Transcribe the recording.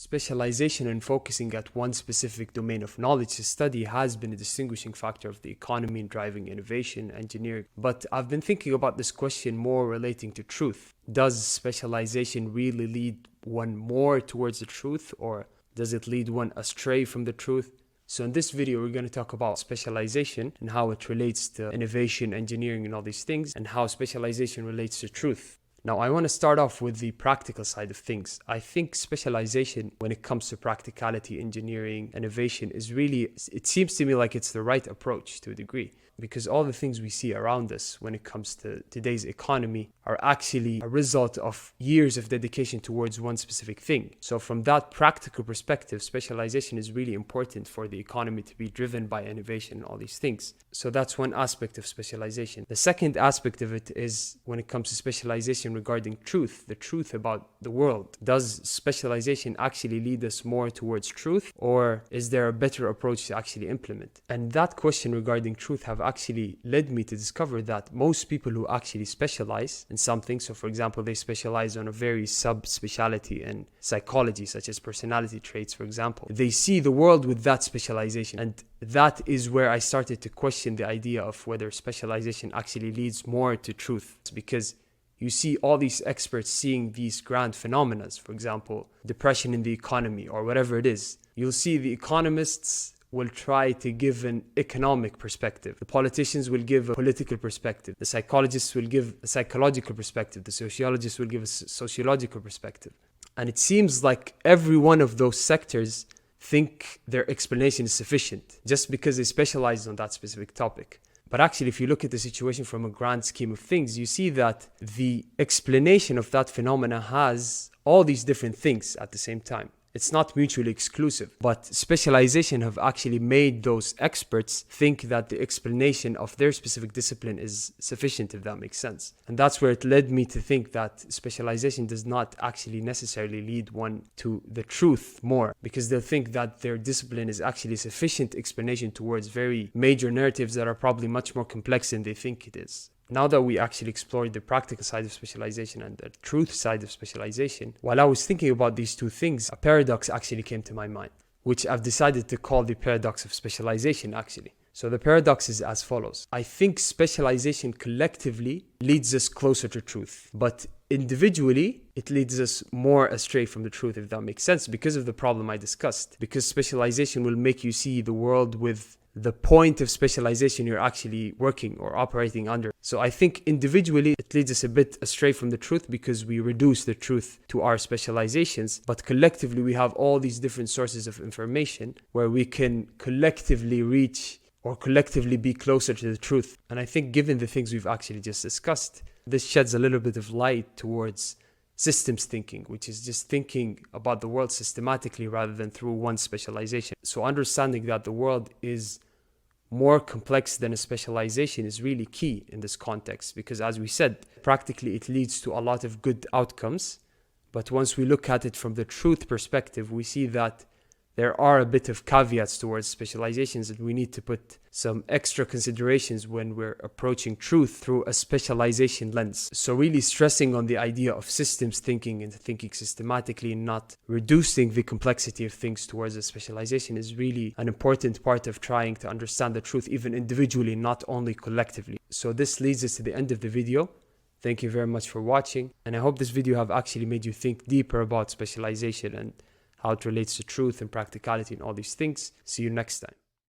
Specialization and focusing at one specific domain of knowledge to study has been a distinguishing factor of the economy in driving innovation, engineering. But I've been thinking about this question more relating to truth. Does specialization really lead one more towards the truth, or does it lead one astray from the truth? So in this video, we're going to talk about specialization and how it relates to innovation, engineering, and all these things, and how specialization relates to truth. Now, I want to start off with the practical side of things. I think specialization, when it comes to practicality, engineering, innovation, it seems to me like it's the right approach to a degree, because all the things we see around us when it comes to today's economy are actually a result of years of dedication towards one specific thing. So from that practical perspective, specialization is really important for the economy to be driven by innovation and all these things. So that's one aspect of specialization. The second aspect of it is when it comes to specialization regarding truth, the truth about the world. Does specialization actually lead us more towards truth, or is there a better approach to actually implement? And that question regarding truth have actually led me to discover that most people who actually specialize in something, so for example, they specialize on a very sub-speciality in psychology, such as personality traits, for example, they see the world with that specialization. And that is where I started to question the idea of whether specialization actually leads more to truth. It's because you see all these experts seeing these grand phenomena, for example, depression in the economy or whatever it is. You'll see the economists will try to give an economic perspective. The politicians will give a political perspective. The psychologists will give a psychological perspective. The sociologists will give a sociological perspective. And it seems like every one of those sectors think their explanation is sufficient just because they specialize on that specific topic. But actually, if you look at the situation from a grand scheme of things, you see that the explanation of that phenomena has all these different things at the same time. It's not mutually exclusive, but specialization have actually made those experts think that the explanation of their specific discipline is sufficient, if that makes sense. And that's where it led me to think that specialization does not actually necessarily lead one to the truth more, because they'll think that their discipline is actually a sufficient explanation towards very major narratives that are probably much more complex than they think it is. Now that we actually explored the practical side of specialization and the truth side of specialization, while I was thinking about these two things, a paradox actually came to my mind, which I've decided to call the paradox of specialization actually. So the paradox is as follows. I think specialization collectively leads us closer to truth, but individually, it leads us more astray from the truth, if that makes sense, because of the problem I discussed. Because specialization will make you see the world with the point of specialization you're actually working or operating under. So I think individually it leads us a bit astray from the truth because we reduce the truth to our specializations, but collectively we have all these different sources of information where we can collectively reach or collectively be closer to the truth. And I think given the things we've actually just discussed, this sheds a little bit of light towards systems thinking, which is just thinking about the world systematically rather than through one specialization. So understanding that the world is more complex than a specialization is really key in this context, because as we said, practically it leads to a lot of good outcomes. But once we look at it from the truth perspective, we see that there are a bit of caveats towards specializations, and we need to put some extra considerations when we're approaching truth through a specialization lens. So really stressing on the idea of systems thinking and thinking systematically and not reducing the complexity of things towards a specialization is really an important part of trying to understand the truth, even individually, not only collectively. So this leads us to the end of the video. Thank you very much for watching. And I hope this video have actually made you think deeper about specialization and how it relates to truth and practicality and all these things. See you next time.